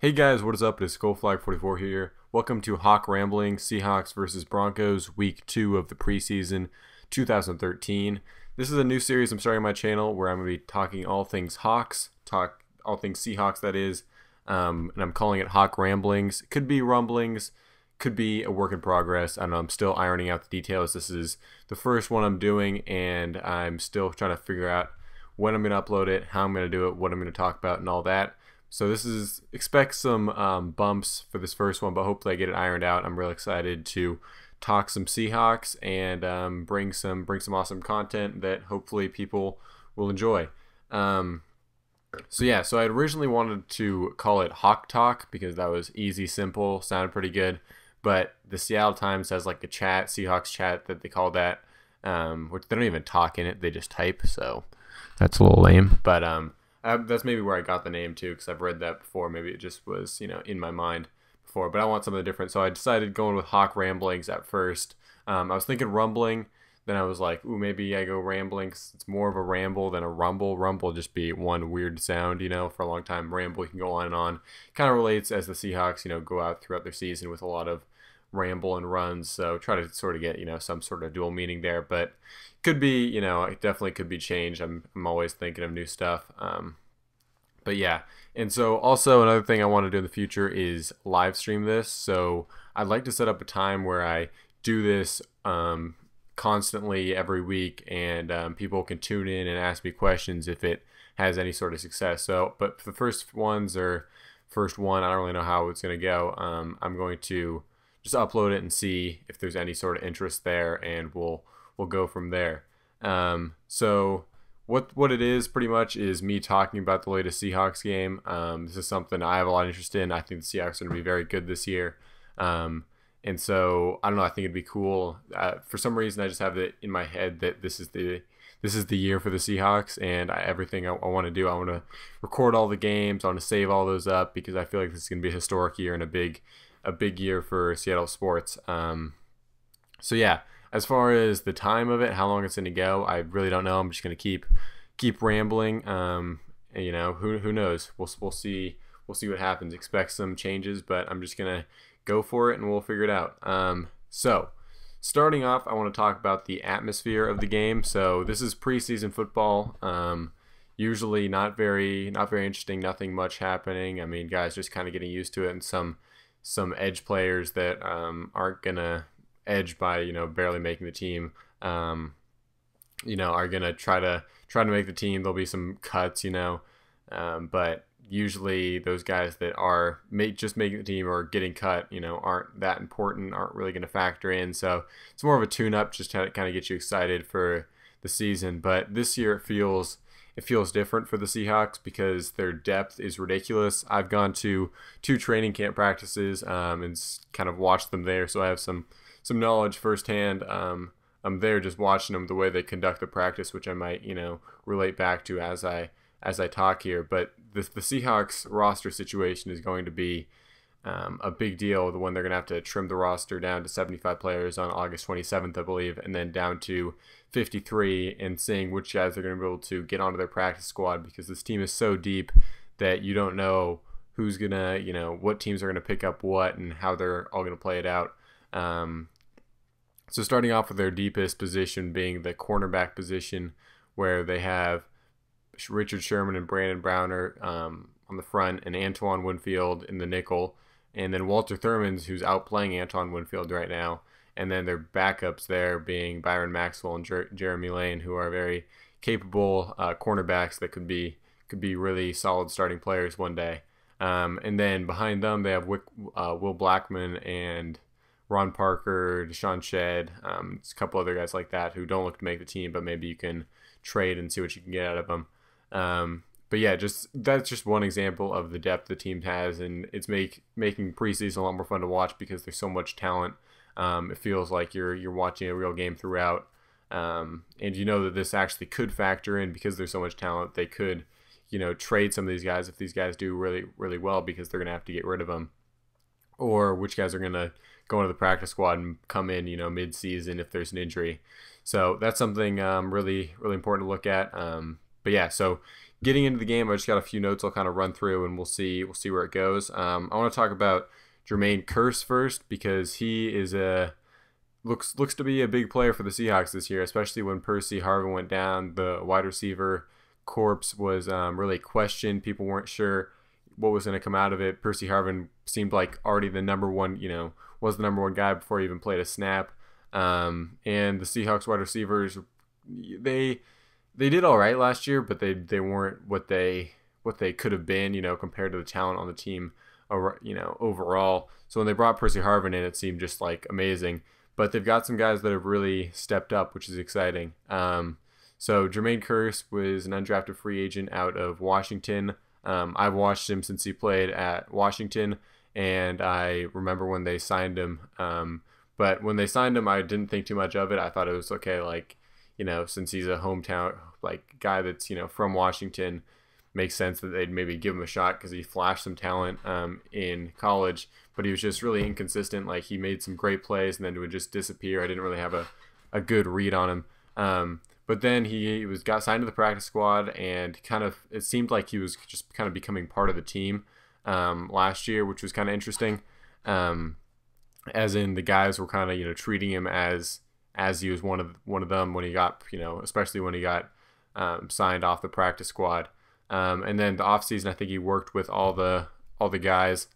Hey guys, what is up? It is Skullflag44 here. Welcome to Hawk Rambling, Seahawks versus Broncos, Week 2 of the preseason 2013. This is a new series I'm starting on my channel where I'm going to be talking all things Hawks, all things Seahawks that is, and I'm calling it Hawk Ramblings. Could be rumblings, could be a work in progress. I don't know, I'm still ironing out the details. This is the first one I'm doing, and I'm still trying to figure out when I'm going to upload it, how I'm going to do it, what I'm going to talk about, and all that. So expect some bumps for this first one, but hopefully I get it ironed out. I'm real excited to talk some Seahawks and bring some awesome content that hopefully people will enjoy. So I originally wanted to call it Hawk Talk because that was easy, simple, sounded pretty good. But the Seattle Times has like a chat, Seahawks chat that they call that, which they don't even talk in it; they just type. So that's a little lame, but that's maybe where I got the name too, because I've read that before. Maybe it just was, in my mind before, but I want something different. So I decided going with Hawk Ramblings at first. I was thinking rumbling, then I was like, ooh, maybe I go rambling, 'cause it's more of a ramble than a rumble. Rumble just be one weird sound, for a long time. Ramble, you can go on and on. Kind of relates as the Seahawks, go out throughout their season with a lot of ramble and runs. So try to sort of get, some sort of dual meaning there, but could be, it definitely could be changed. I'm always thinking of new stuff. But yeah, and so also another thing I want to do in the future is live stream this. So I'd like to set up a time where I do this constantly every week, and people can tune in and ask me questions if it has any sort of success. So, but for the first one, I don't really know how it's going to go. I'm going to just upload it and see if there's any sort of interest there, and we'll go from there. So what it is pretty much is me talking about the latest Seahawks game. This is something I have a lot of interest in. I think the Seahawks are going to be very good this year. And so I don't know, I think it'd be cool. For some reason I just have it in my head that this is the year for the Seahawks, and everything I want to do, I want to record all the games. I want to save all those up because I feel like this is going to be a historic year and a big year for Seattle sports. So yeah, as far as the time of it, how long it's going to go, I really don't know. I'm just going to keep rambling. And, who knows? We'll see what happens. Expect some changes, but I'm just going to go for it and we'll figure it out. So starting off, I want to talk about the atmosphere of the game. So this is preseason football. Usually not very interesting. Nothing much happening. I mean, guys just kind of getting used to it, and some edge players that aren't gonna edge by barely making the team. Are gonna try to make the team. There'll be some cuts, but usually those guys that are just making the team or getting cut, aren't that important, aren't really gonna factor in. So it's more of a tune-up, just to kind of get you excited for the season. But this year it feels different for the Seahawks because their depth is ridiculous. I've gone to 2 training camp practices and kind of watched them there, so I have some knowledge firsthand. I'm there just watching them, the way they conduct the practice, which I might relate back to as I talk here. But the Seahawks roster situation is going to be a big deal. The one they're going to have to trim the roster down to 75 players on August 27th, I believe, and then down to 53, and seeing which guys they're going to be able to get onto their practice squad, because this team is so deep that you don't know who's going to, what teams are going to pick up what and how they're all going to play it out. So starting off with their deepest position being the cornerback position, where they have Richard Sherman and Brandon Browner on the front, and Antoine Winfield in the nickel, and then Walter Thurmans, who's outplaying Antoine Winfield right now. And then their backups there being Byron Maxwell and Jeremy Lane, who are very capable cornerbacks that could be really solid starting players one day. And then behind them they have Will Blackman and Ron Parker, Deshaun Shedd, a couple other guys like that who don't look to make the team, but maybe you can trade and see what you can get out of them. But yeah, that's just one example of the depth the team has, and it's making preseason a lot more fun to watch because there's so much talent. It feels like you're watching a real game throughout, and that this actually could factor in because there's so much talent. They could, trade some of these guys if these guys do really, really well, because they're gonna have to get rid of them, or which guys are gonna go into the practice squad and come in, mid-season if there's an injury. So that's something really, really important to look at. But yeah, so getting into the game, I just got a few notes I'll kind of run through, and we'll see where it goes. I want to talk about Jermaine Kearse first, because he is looks to be a big player for the Seahawks this year, especially when Percy Harvin went down. The wide receiver corpse was really questioned. People weren't sure what was going to come out of it. Percy Harvin seemed like already the number one, was the number one guy before he even played a snap. And the Seahawks wide receivers, they did all right last year, but they weren't what they could have been, compared to the talent on the team, overall. So when they brought Percy Harvin in, it seemed just like amazing. But they've got some guys that have really stepped up, which is exciting. So Jermaine Kearse was an undrafted free agent out of Washington. I've watched him since he played at Washington, and I remember when they signed him. But when they signed him, I didn't think too much of it. I thought it was okay, since he's a hometown guy that's from Washington, makes sense that they'd maybe give him a shot because he flashed some talent in college. But he was just really inconsistent. He made some great plays and then would just disappear. I didn't really have a good read on him. But then he got signed to the practice squad, and it seemed like he was just kind of becoming part of the team last year, which was kind of interesting. As in the guys were kind of treating him as he was one of them when he got especially when he got signed off the practice squad. And then the offseason, I think he worked with all the guys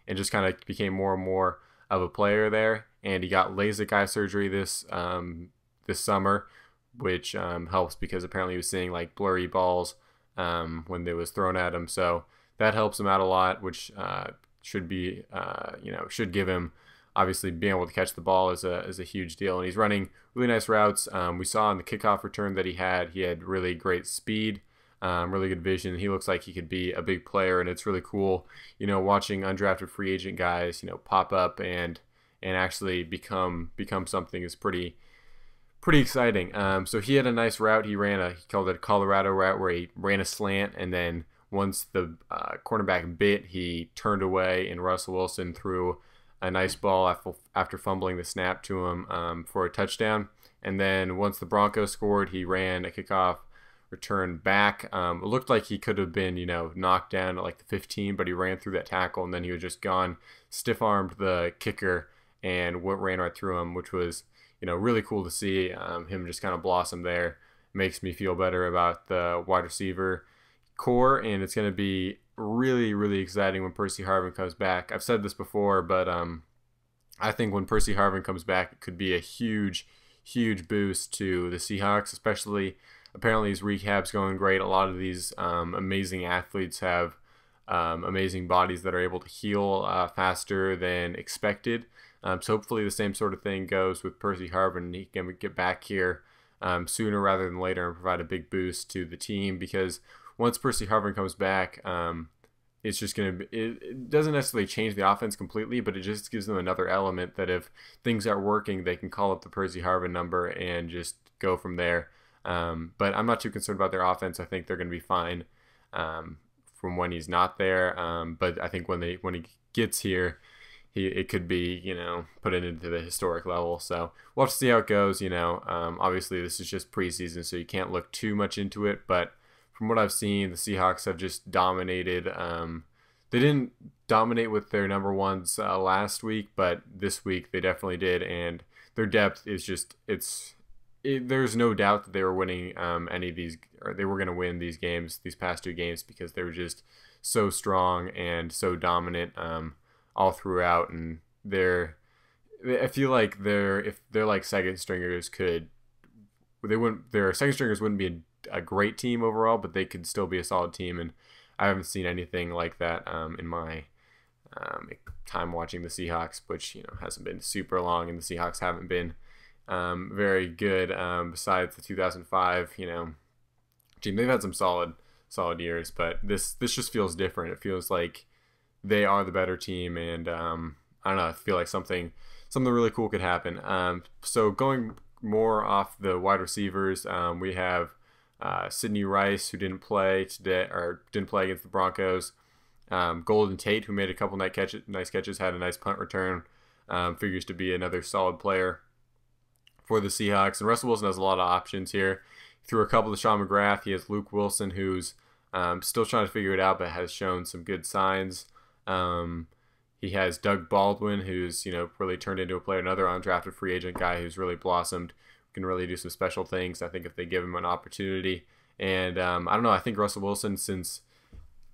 and just kind of became more and more of a player there. And he got LASIK eye surgery this summer, which helps because apparently he was seeing blurry balls when they was thrown at him. So that helps him out a lot, which should give him, obviously being able to catch the ball is a huge deal. And he's running really nice routes. We saw in the kickoff return that he had really great speed. Really good vision. He looks like he could be a big player, and it's really cool, watching undrafted free agent guys, pop up and actually become something is pretty exciting. So he had a nice route. He called it a Colorado route, where he ran a slant, and then once the cornerback bit, he turned away, and Russell Wilson threw a nice ball after fumbling the snap to him for a touchdown. And then once the Broncos scored, he ran a kickoff return back. It looked like he could have been, knocked down at the 15, but he ran through that tackle, and then he was just gone, stiff-armed the kicker, and ran right through him, which was, really cool to see him just kind of blossom there. Makes me feel better about the wide receiver core, and it's going to be really, really exciting when Percy Harvin comes back. I've said this before, but I think when Percy Harvin comes back, it could be a huge, huge boost to the Seahawks, especially. Apparently his rehab's going great. A lot of these amazing athletes have amazing bodies that are able to heal faster than expected. So hopefully the same sort of thing goes with Percy Harvin. He can get back here sooner rather than later and provide a big boost to the team, because once Percy Harvin comes back, it's just going to be, it doesn't necessarily change the offense completely, but it just gives them another element that if things are working, they can call up the Percy Harvin number and just go from there. But I'm not too concerned about their offense. I think they're going to be fine from when he's not there. But I think when he gets here, it could be, put it into the historic level. So we'll have to see how it goes. Obviously this is just preseason, so you can't look too much into it. But from what I've seen, the Seahawks have just dominated. They didn't dominate with their number ones last week, but this week they definitely did. And their depth is just, there's no doubt that they were winning any of these, or they were going to win these games, these past two games, because they were just so strong and so dominant all throughout. And I feel like if they're second stringers their second stringers wouldn't be a great team overall, but they could still be a solid team. And I haven't seen anything like that in my time watching the Seahawks, which hasn't been super long, and the Seahawks haven't been very good besides the 2005 team. They've had some solid years, but this just feels different. It feels like they are the better team, and I don't know, I feel like something really cool could happen. So going more off the wide receivers, we have Sidney Rice, who didn't play today, or didn't play against the Broncos. Golden Tate, who made a couple nice catches, had a nice punt return. Figures to be another solid player for the Seahawks. And Russell Wilson has a lot of options here. through a couple to Sean McGrath. He has Luke Wilson, who's still trying to figure it out, but has shown some good signs. He has Doug Baldwin, who's really turned into a player, another undrafted free agent guy who's really blossomed, can really do some special things, I think, if they give him an opportunity. And I don't know, I think Russell Wilson, since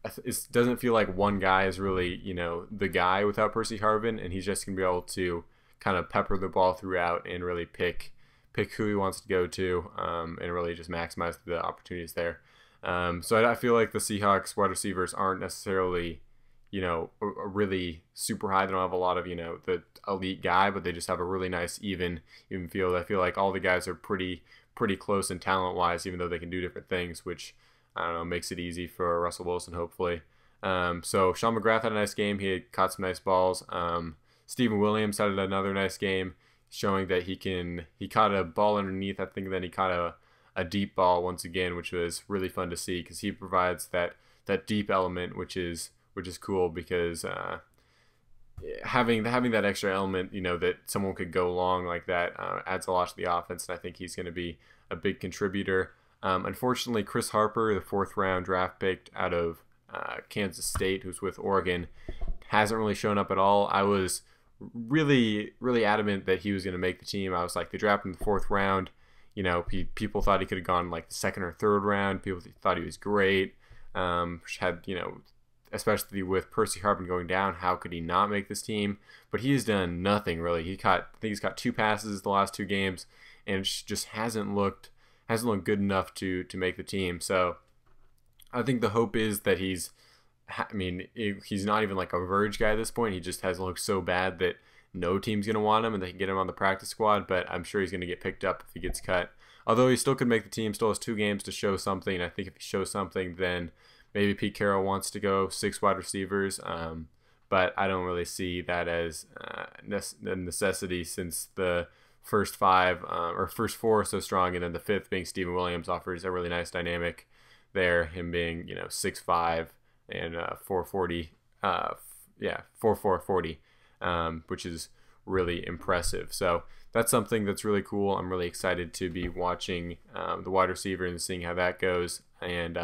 it doesn't feel like one guy is really the guy without Percy Harvin, and he's just going to be able to kind of pepper the ball throughout and really pick who he wants to go to, and really just maximize the opportunities there. So I feel like the Seahawks wide receivers aren't necessarily really super high. They don't have a lot of the elite guy, but they just have a really nice even field. I feel like all the guys are pretty close in talent wise, even though they can do different things, which I don't know, makes it easy for Russell Wilson, hopefully. So Sean McGrath had a nice game. He had caught some nice balls. Steven Williams had another nice game, showing that he caught a ball underneath, I think, and then he caught a deep ball once again, which was really fun to see because he provides that deep element, which is cool because having that extra element, that someone could go long like that adds a lot to the offense, and I think he's going to be a big contributor. Unfortunately, Chris Harper, the 4th round draft pick out of Kansas State, who's with Oregon, hasn't really shown up at all. I was really adamant that he was going to make the team. I was like, they drafted him in the 4th round. People thought he could have gone like the 2nd or 3rd round. People thought he was great. Had especially with Percy Harvin going down, how could he not make this team? But he has done nothing really. I think he's got 2 passes the last 2 games, and it just hasn't looked good enough to make the team. So I think the hope is that he's not even like a Verge guy at this point. He just hasn't looked so bad that no team's going to want him and they can get him on the practice squad, but I'm sure he's going to get picked up if he gets cut. Although he still could make the team, still has 2 games to show something. I think if he shows something, then maybe Pete Carroll wants to go 6 wide receivers, but I don't really see that as a necessity since the first 5 or first 4 are so strong, and then the 5th being Steven Williams offers a really nice dynamic there, him being 6'5" and 440, 440, which is really impressive. So that's something that's really cool. I'm really excited to be watching the wide receiver and seeing how that goes. And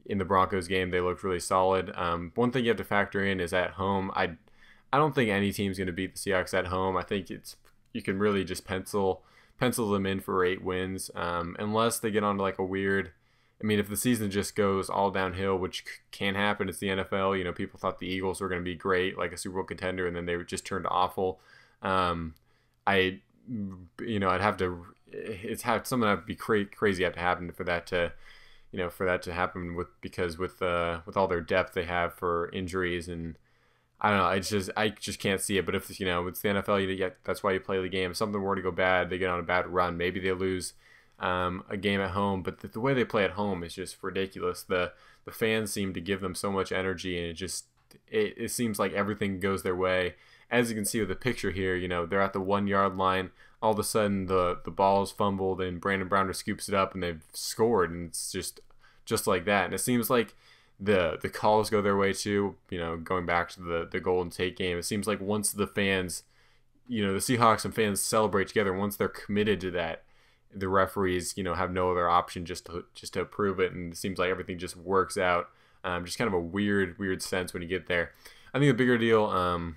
in the Broncos game, they looked really solid. One thing you have to factor in is at home. I don't think any team's going to beat the Seahawks at home. I think you can really just pencil them in for 8 wins, unless they get onto like a weird. If the season just goes all downhill, which can happen, it's the NFL. People thought the Eagles were going to be great, like a Super Bowl contender, and then they just turned awful. I'd have to. Something that would be crazy have to happen for that to happen because with all their depth they have for injuries, and I don't know. I just can't see it. But if it's the NFL, that's why you play the game. If something were to go bad, they get on a bad run. Maybe they lose a game at home, but the way they play at home is just ridiculous. The fans seem to give them so much energy, and it seems like everything goes their way. As you can see with the picture here, they're at the 1-yard line. All of a sudden, the ball is fumbled, and Brandon Browner scoops it up, and they've scored, and it's just like that. And it seems like the calls go their way too. Going back to the Golden Tate game, it seems like once the fans, the Seahawks and fans celebrate together, once they're committed to that, the referees, have no other option just to approve it, and it seems like everything just works out. Just kind of a weird sense when you get there. I think the bigger deal,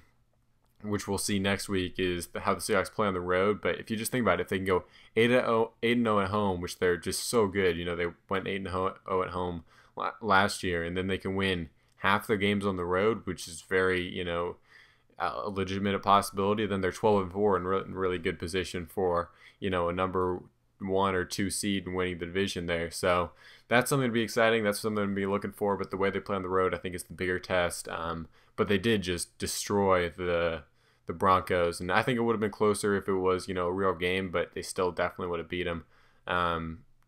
which we'll see next week, is how the Seahawks play on the road. But if you just think about it, if they can go 8-0 at home, which they're just so good, they went 8-0 at home last year, and then they can win half their games on the road, which is very, a legitimate possibility. Then they're 12-4 in really good position for, a number 1 or 2 seed and winning the division there. So that's something to be exciting. That's something to be looking for. But the way they play on the road, I think, is the bigger test. But they did just destroy the Broncos, and I think it would have been closer if it was a real game. But they still definitely would have beat them,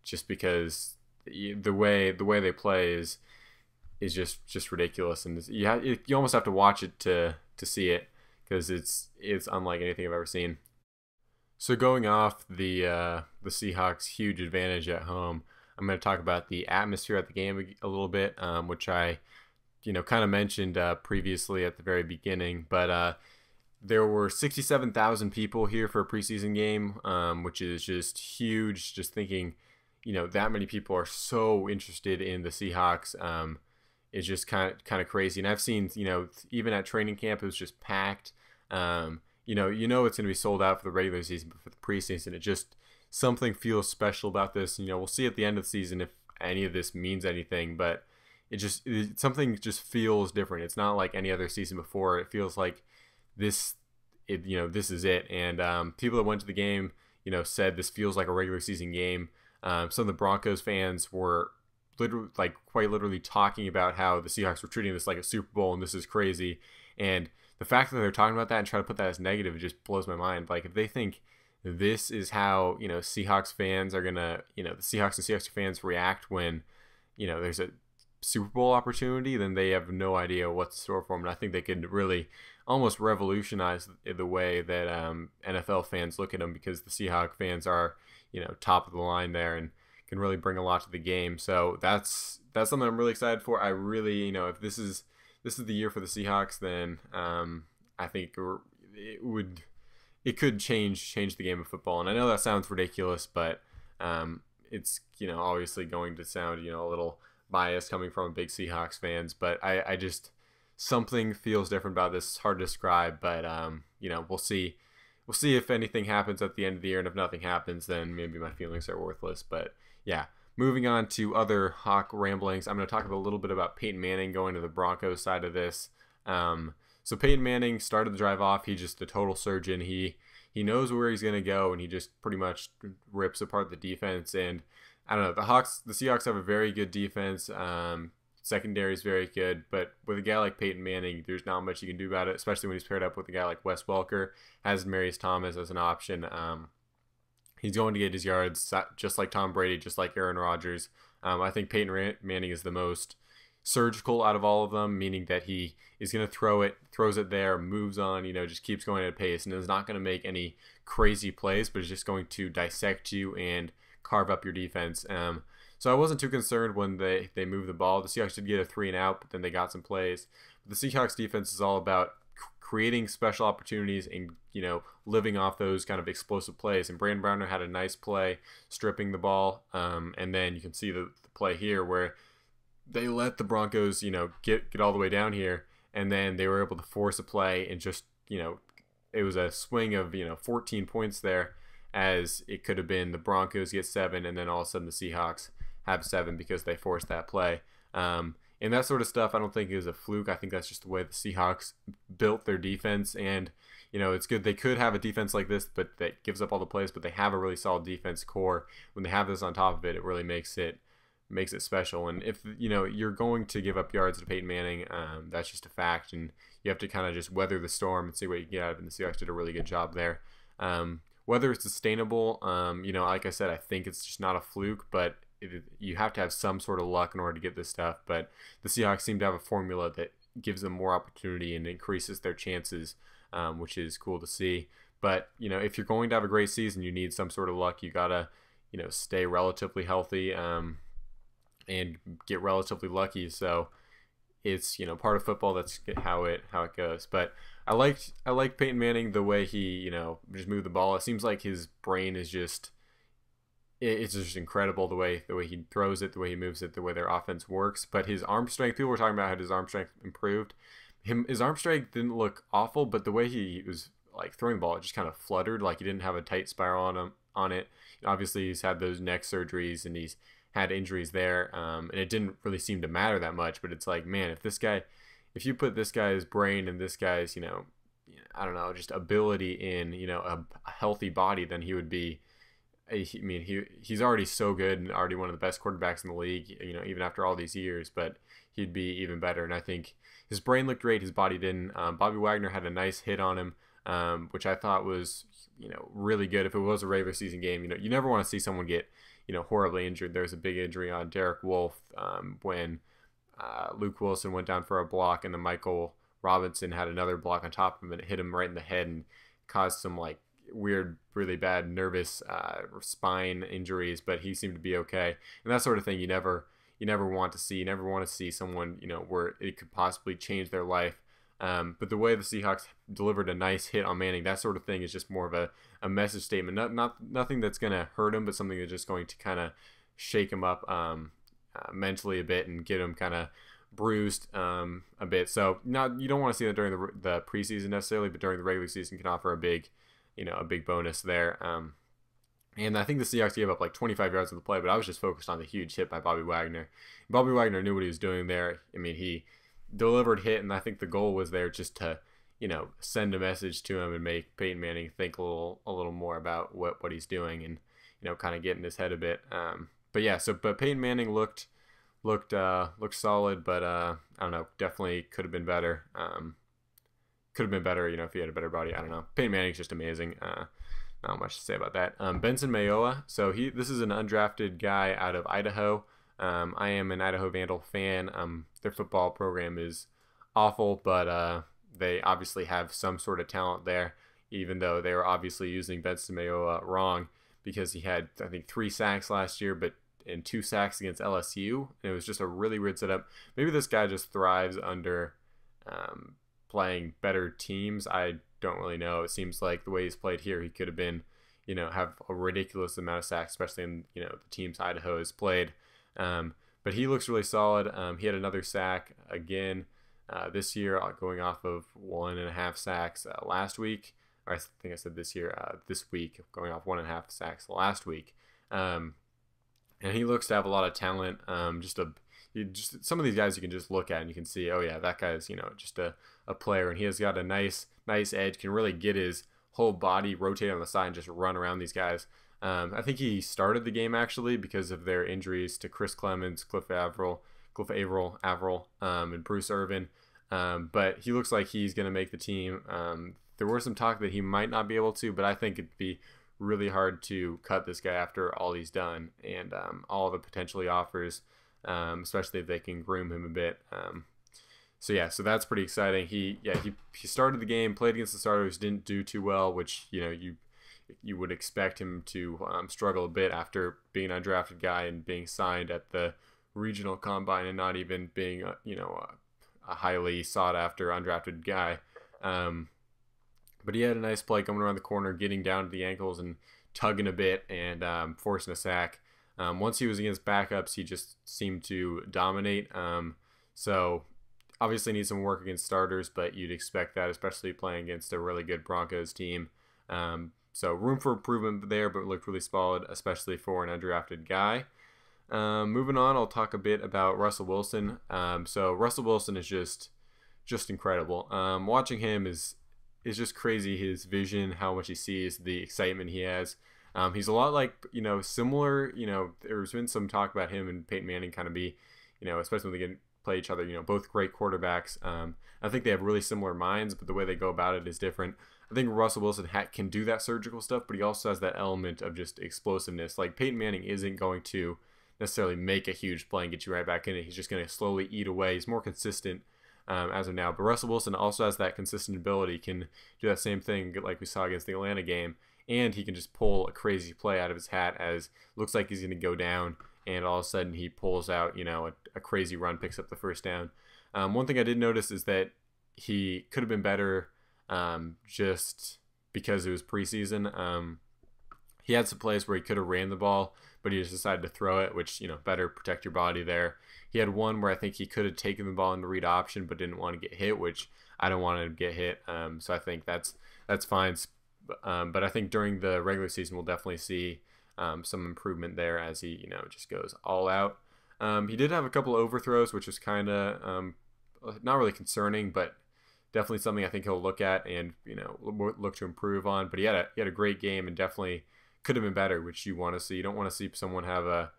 just because the way they play is just ridiculous, and you almost have to watch it to see it, because it's unlike anything I've ever seen. So going off the Seahawks' huge advantage at home, I'm going to talk about the atmosphere at the game a little bit, which I kind of mentioned previously at the very beginning. But there were 67,000 people here for a preseason game, which is just huge. Just thinking, that many people are so interested in the Seahawks. Is just kind of crazy. And I've seen, even at training camp, it was just packed. It's going to be sold out for the regular season, but for the preseason, it just, something feels special about this. We'll see at the end of the season if any of this means anything, but something just feels different. It's not like any other season before. It feels like this is it. And people that went to the game, said this feels like a regular season game. Some of the Broncos fans were quite literally talking about how the Seahawks were treating this like a Super Bowl and this is crazy. And the fact that they're talking about that and trying to put that as negative, it just blows my mind. Like, if they think this is how, Seahawks fans are gonna, the Seahawks and Seahawks fans react when, there's a Super Bowl opportunity, then they have no idea what's in store for them. And I think they could really almost revolutionize the way that NFL fans look at them, because the Seahawks fans are, top of the line there and can really bring a lot to the game. So that's something I'm really excited for. I really, if this is the year for the Seahawks, then I think it could change the game of football. And I know that sounds ridiculous, but it's obviously going to sound a little biased coming from a big Seahawks fans, but I just, something feels different about this. It's hard to describe, but we'll see. We'll see if anything happens at the end of the year, and if nothing happens, then maybe my feelings are worthless. But yeah, moving on to other Hawk ramblings, I'm going to talk a little bit about Peyton Manning going to the Broncos side of this. So Peyton Manning started the drive off. He's just a total surgeon. He knows where he's going to go, and he just pretty much rips apart the defense. And I don't know, the Seahawks have a very good defense. Secondary is very good, but with a guy like Peyton Manning, there's not much you can do about it, especially when he's paired up with a guy like Wes Welker, has Marius Thomas as an option. He's going to get his yards just like Tom Brady, just like Aaron Rodgers. I think Peyton Manning is the most surgical out of all of them, meaning that he is going to throws it there, moves on, just keeps going at a pace, and is not going to make any crazy plays, but is just going to dissect you and carve up your defense. So I wasn't too concerned when they moved the ball. The Seahawks did get a 3-and-out, but then they got some plays. But the Seahawks defense is all about creating special opportunities and, living off those kind of explosive plays. And Brandon Browner had a nice play stripping the ball. And then you can see the play here where they let the Broncos, get all the way down here. And then they were able to force a play and just, it was a swing of, 14 points there, as it could have been the Broncos get 7 and then all of a sudden the Seahawks have 7 because they forced that play. And that sort of stuff I don't think is a fluke. I think that's just the way the Seahawks built their defense. And, it's good. They could have a defense like this, but that gives up all the plays, but they have a really solid defense core. When they have this on top of it, it really makes it special. And if, you're going to give up yards to Peyton Manning, that's just a fact. And you have to kind of just weather the storm and see what you get out of it. And the Seahawks did a really good job there. Whether it's sustainable, like I said, I think it's just not a fluke, but you have to have some sort of luck in order to get this stuff. But the Seahawks seem to have a formula that gives them more opportunity and increases their chances, which is cool to see. But, if you're going to have a great season, you need some sort of luck. You got to, stay relatively healthy and get relatively lucky. So it's, part of football. That's how it goes. But I like Peyton Manning, the way he, just moved the ball. It seems like his brain is just, it's just incredible the way he throws it, the way he moves it, the way their offense works. But his arm strength, people were talking about how his arm strength improved. His arm strength didn't look awful, but the way he was throwing the ball, it just kind of fluttered, like he didn't have a tight spiral on it. Obviously, he's had those neck surgeries and he's had injuries there, and it didn't really seem to matter that much. But it's like, man, if you put this guy's brain and this guy's, I don't know, just ability in, a healthy body, then he would be. He's already so good and already one of the best quarterbacks in the league, even after all these years, but he'd be even better. And I think his brain looked great. His body didn't. Bobby Wagner had a nice hit on him, which I thought was, really good. If it was a regular season game, you never want to see someone get, horribly injured. There was a big injury on Derek Wolfe when Luke Wilson went down for a block, and then Michael Robinson had another block on top of him, and it hit him right in the head and caused some weird, really bad nervous spine injuries, but he seemed to be okay. And that sort of thing you never want to see. You never want to see someone, where it could possibly change their life. But the way the Seahawks delivered a nice hit on Manning, that sort of thing is just more of a message statement. Nothing that's going to hurt him, but something that's just going to kind of shake him up mentally a bit and get him kind of bruised a bit. So you don't want to see that during the preseason necessarily, but during the regular season can offer a big bonus there. And I think the Seahawks gave up like 25 yards on the play, but I was just focused on the huge hit by Bobby Wagner. Bobby Wagner knew what he was doing there. I mean, he delivered hit, and I think the goal was there just to, send a message to him and make Peyton Manning think a little more about what he's doing and, kind of get in his head a bit. But Peyton Manning looked solid, but I don't know, definitely could have been better. Could have been better, if he had a better body. I don't know. Peyton Manning's just amazing. Not much to say about that. Benson Mayowa. So this is an undrafted guy out of Idaho. I am an Idaho Vandal fan. Their football program is awful, but they obviously have some sort of talent there, even though they were obviously using Benson Mayowa wrong because he had, I think, 3 sacks last year, and 2 sacks against LSU. And it was just a really weird setup. Maybe this guy just thrives under playing better teams. I don't really know. It seems like the way he's played here, he could have been, have a ridiculous amount of sacks, especially in, the teams Idaho has played. But he looks really solid. He had another sack again this year, going off of 1.5 sacks last week. Or I think I said this year, this week, going off 1.5 sacks last week. And he looks to have a lot of talent. Just some of these guys you can just look at and you can see, oh yeah, that guy's, just a player, and he has got a nice edge, can really get his whole body rotate on the side and just run around these guys. I think he started the game actually because of their injuries to Chris Clemens, Cliff Averill, and Bruce Irvin. But he looks like he's going to make the team. There was some talk that he might not be able to, but I think it'd be really hard to cut this guy after all he's done and all the potential he offers, especially if they can groom him a bit. So that's pretty exciting. He started the game, played against the starters, didn't do too well, which you would expect him to struggle a bit after being an undrafted guy and being signed at the regional combine and not even being a highly sought after undrafted guy. But he had a nice play coming around the corner, getting down to the ankles and tugging a bit and forcing a sack. Once he was against backups, he just seemed to dominate. So obviously needs some work against starters, but you'd expect that, especially playing against a really good Broncos team. So room for improvement there, but looked really solid, especially for an undrafted guy. Moving on, I'll talk a bit about Russell Wilson. So Russell Wilson is just incredible. Watching him is just crazy. His vision, how much he sees, the excitement he has. He's a lot like, similar, there's been some talk about him and Peyton Manning kind of be, especially when they play each other, both great quarterbacks. I think they have really similar minds, but the way they go about it is different. I think Russell Wilson can do that surgical stuff, but he also has that element of just explosiveness. Like Peyton Manning isn't going to necessarily make a huge play and get you right back in it. He's just going to slowly eat away. He's more consistent as of now. But Russell Wilson also has that consistent ability, can do that same thing like we saw against the Atlanta game, and he can just pull a crazy play out of his hat as looks like he's going to go down, and all of a sudden he pulls out, a crazy run, picks up the first down. One thing I did notice is that he could have been better just because it was preseason. He had some plays where he could have ran the ball, but he just decided to throw it, which, better protect your body there. He had one where I think he could have taken the ball in the read option, but didn't want to get hit, which I don't want to get hit. So I think that's fine. But I think during the regular season, we'll definitely see some improvement there as he, just goes all out. He did have a couple of overthrows, which was kind of not really concerning, but definitely something I think he'll look at and, look to improve on. But he had a great game and definitely could have been better, which you want to see. You don't want to see someone have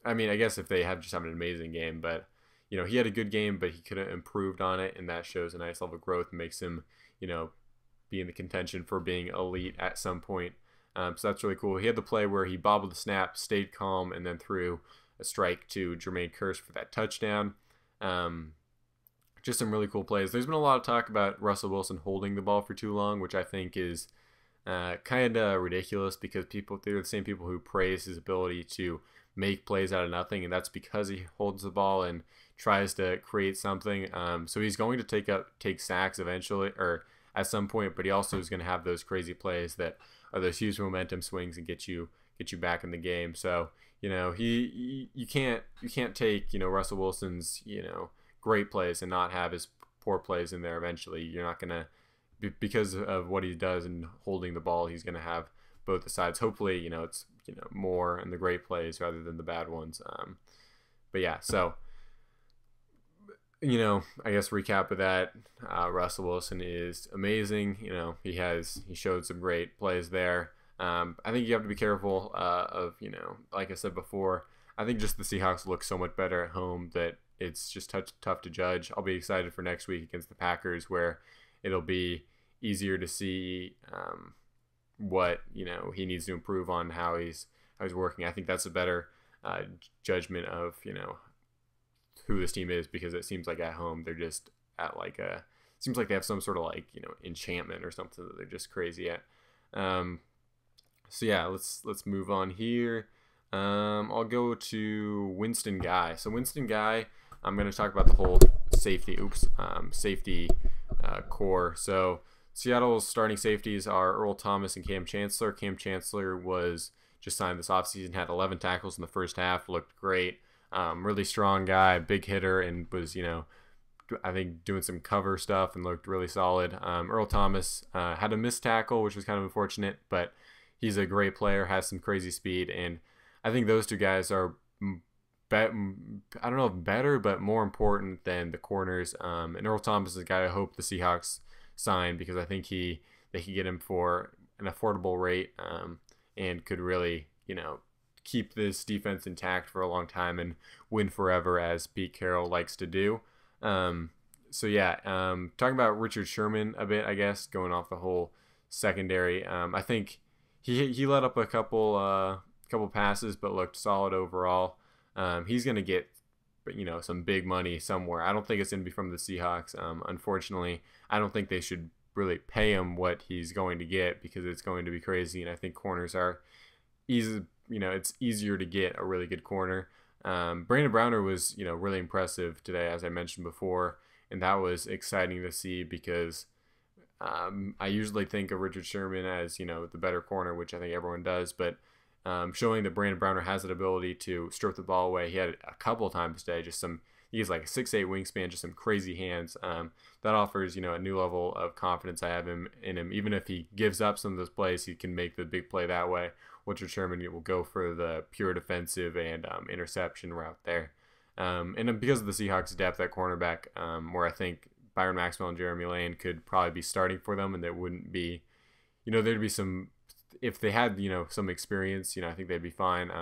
I guess if they just have an amazing game, but, he had a good game, but he could have improved on it, and that shows a nice level of growth and makes him, be in the contention for being elite at some point. So that's really cool. He had the play where he bobbled the snap, stayed calm, and then threw a strike to Jermaine Kearse for that touchdown. Just some really cool plays. There's been a lot of talk about Russell Wilson holding the ball for too long, which I think is kind of ridiculous because they're the same people who praise his ability to make plays out of nothing, and that's because he holds the ball and tries to create something. So he's going to take sacks eventually, or at some point, but he also is going to have those crazy plays that are those huge momentum swings and get you back in the game. So you can't take Russell Wilson's great plays and not have his poor plays in there. Eventually, you're not gonna, because of what he does and holding the ball, he's gonna have both the sides. Hopefully, it's more in the great plays rather than the bad ones. But yeah, so I guess recap of that, Russell Wilson is amazing. He showed some great plays there. I think you have to be careful of, like I said before, I think just the Seahawks look so much better at home that it's just tough to judge. I'll be excited for next week against the Packers, where it'll be easier to see what he needs to improve on, how he's working. I think that's a better judgment of who this team is, because it seems like at home they're just at seems like they have some sort of enchantment or something that they're just crazy at. So yeah, let's move on here. I'll go to Winston Guy. So Winston Guy, I'm going to talk about the whole safety core. So Seattle's starting safeties are Earl Thomas and Cam Chancellor. Cam Chancellor was just signed this offseason, had 11 tackles in the first half, looked great. Really strong guy, big hitter, and was, I think doing some cover stuff and looked really solid. Earl Thomas had a missed tackle, which was kind of unfortunate, but he's a great player, has some crazy speed, and I think those two guys are, I don't know if better, but more important than the corners. And Earl Thomas is a guy I hope the Seahawks sign, because I think they could get him for an affordable rate, and could really, keep this defense intact for a long time and win forever, as Pete Carroll likes to do. So yeah, talking about Richard Sherman a bit, I guess, going off the whole secondary. I think he let up a couple passes, but looked solid overall. He's gonna get some big money somewhere. I don't think it's gonna be from the Seahawks. Unfortunately, I don't think they should really pay him what he's going to get, because it's going to be crazy. And I think corners are easy. It's easier to get a really good corner. Brandon Browner was, really impressive today, as I mentioned before, and that was exciting to see, because I usually think of Richard Sherman as, the better corner, which I think everyone does, but showing that Brandon Browner has that ability to strip the ball away. He had it a couple of times today, he's like a 6'8" wingspan, just some crazy hands. That offers, a new level of confidence I have in him. Even if he gives up some of those plays, he can make the big play that way. Richard Sherman will go for the pure defensive and interception route there. And because of the Seahawks' depth at cornerback, where I think Byron Maxwell and Jeremy Lane could probably be starting for them, and there wouldn't be, there'd be some, if they had, some experience, I think they'd be fine.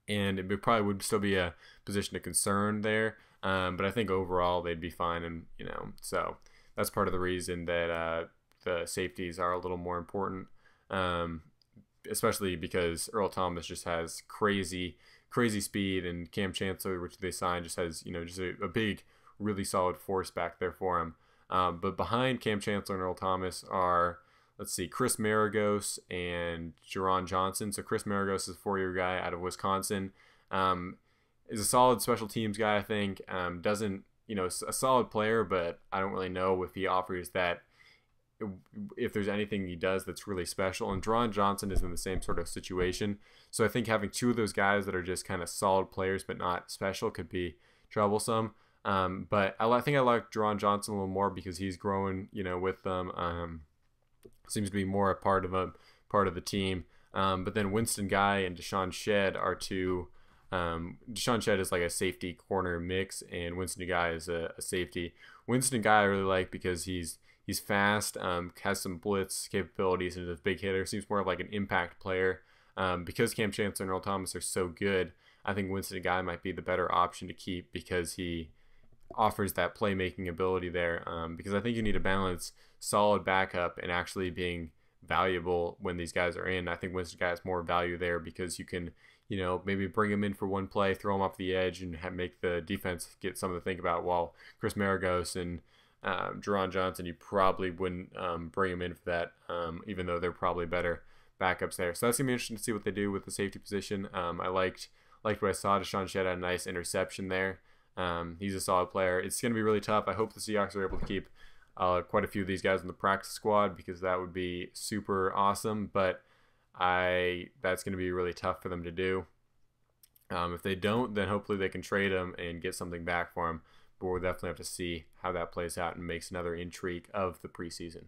And it probably would still be a position of concern there. But I think overall they'd be fine. And, so that's part of the reason that the safeties are a little more important. Especially because Earl Thomas just has crazy speed, and Cam Chancellor, which they signed, just has, just a big, really solid force back there for him. But behind Cam Chancellor and Earl Thomas are, let's see, Chris Maragos and Jerron Johnson. So Chris Maragos is a 4-year guy out of Wisconsin. Is a solid special teams guy, I think. Doesn't, a solid player, but I don't really know if he offers that, if there's anything he does that's really special. And Jerron Johnson is in the same sort of situation. So I think having two of those guys that are just kind of solid players but not special could be troublesome. But I think I like Jerron Johnson a little more, because he's growing, with them. Seems to be more a part of the team. But then Winston Guy and Deshaun Shedd are two. Deshaun Shedd is like a safety corner mix, and Winston Guy is a safety. Winston Guy I really like, because he's fast, has some blitz capabilities, and is a big hitter. Seems more of like an impact player. Because Cam Chancellor and Earl Thomas are so good, I think Winston Guy might be the better option to keep, because he offers that playmaking ability there. Because I think you need to balance solid backup and actually being valuable when these guys are in. I think Winston Guy has more value there, because you can, maybe bring him in for one play, throw him off the edge, and make the defense get something to think about. While Chris Maragos and Jerron Johnson, you probably wouldn't bring him in for that, even though they're probably better backups there. So that's going to be interesting to see what they do with the safety position. I liked what I saw. Deshaun Shedd had a nice interception there. He's a solid player. It's going to be really tough. I hope the Seahawks are able to keep quite a few of these guys in the practice squad, because that would be super awesome. But that's going to be really tough for them to do. If they don't, then hopefully they can trade him and get something back for him. But we'll definitely have to see how that plays out and makes another intrigue of the preseason.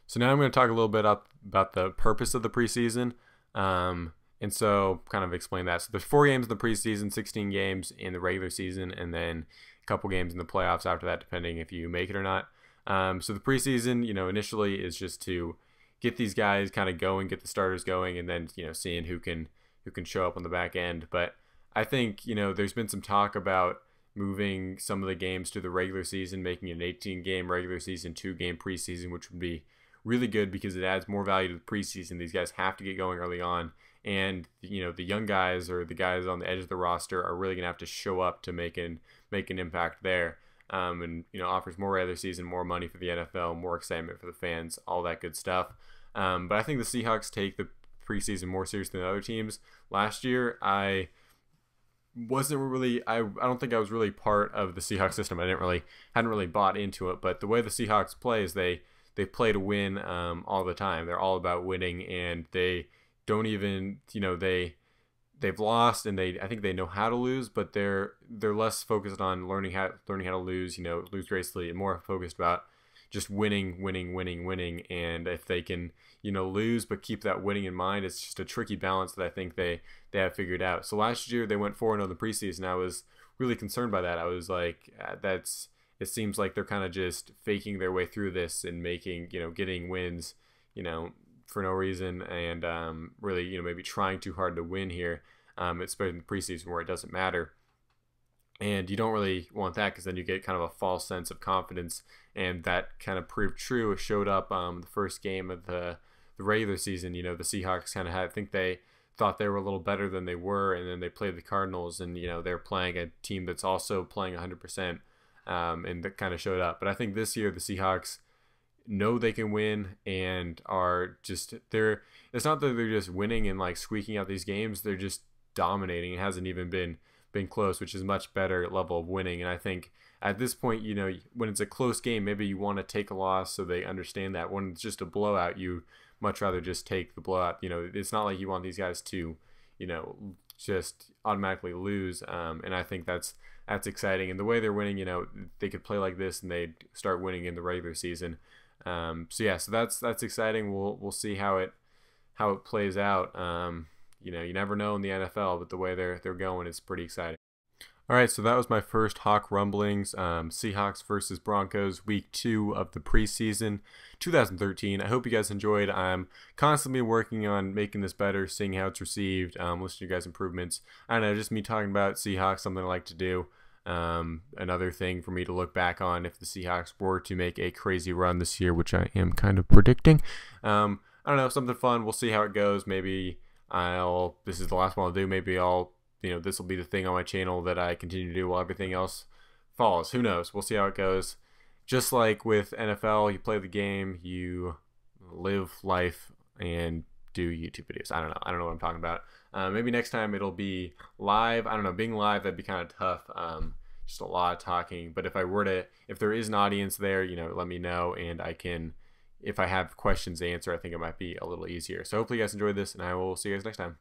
So now I'm going to talk a little bit about the purpose of the preseason. And so kind of explain that. So there's 4 games in the preseason, 16 games in the regular season, and then a couple games in the playoffs after that, depending if you make it or not. So the preseason, initially is just to get these guys kind of going, get the starters going, and then, seeing who can show up on the back end. But I think, there's been some talk about moving some of the games to the regular season, making an 18-game regular season, 2-game preseason, which would be really good because it adds more value to the preseason. These guys have to get going early on, and the young guys or the guys on the edge of the roster are really gonna have to show up to make an impact there. And offers more regular season, more money for the NFL, more excitement for the fans, all that good stuff. But I think the Seahawks take the preseason more seriously than other teams. Last year, I don't think I was really part of the Seahawks system. I hadn't really bought into it. But the way the Seahawks play is they play to win all the time. They're all about winning, and they don't even they've lost, and I think they know how to lose, but they're less focused on learning how to lose, lose gracefully, and more focused about just winning. And if they can, lose but keep that winning in mind, it's just a tricky balance that I think they have figured out. So last year they went 4-0 in the preseason. I was really concerned by that. I was like, it seems like they're kind of just faking their way through this and making, getting wins, for no reason, and really, maybe trying too hard to win here, especially in the preseason where it doesn't matter. And you don't really want that, because then you get kind of a false sense of confidence, and that kind of proved true. It showed up the first game of the regular season. The Seahawks kind of I think they thought they were a little better than they were, and then they played the Cardinals, and they're playing a team that's also playing 100%, and that kind of showed up. But I think this year the Seahawks know they can win, and are just it's not that they're just winning and like squeaking out these games. They're just dominating. It hasn't even been close, which is much better level of winning. And I think at this point, when it's a close game, maybe you want to take a loss so they understand that. When it's just a blowout, you much rather just take the blowout. It's not like you want these guys to just automatically lose, and I think that's exciting. And the way they're winning, they could play like this and they'd start winning in the regular season. So that's exciting. We'll see how it plays out. You never know in the NFL, but the way they're going is pretty exciting. All right, so that was my first Hawk Rumblings, Seahawks versus Broncos, week 2 of the preseason 2013. I hope you guys enjoyed. I'm constantly working on making this better, seeing how it's received, listening to you guys' improvements. I don't know, just me talking about Seahawks, something I like to do. Another thing for me to look back on if the Seahawks were to make a crazy run this year, which I am kind of predicting. I don't know, something fun. We'll see how it goes. Maybe this is the last one I'll do. Maybe this will be the thing on my channel that I continue to do while everything else falls. Who knows? We'll see how it goes. Just like with NFL, you play the game, you live life, and do YouTube videos. I don't know what I'm talking about. Maybe next time it'll be live. I don't know. Being live, that'd be kind of tough. Just a lot of talking. But if there is an audience there, let me know, and I can, if I have questions to answer, I think it might be a little easier. So hopefully you guys enjoyed this, and I will see you guys next time.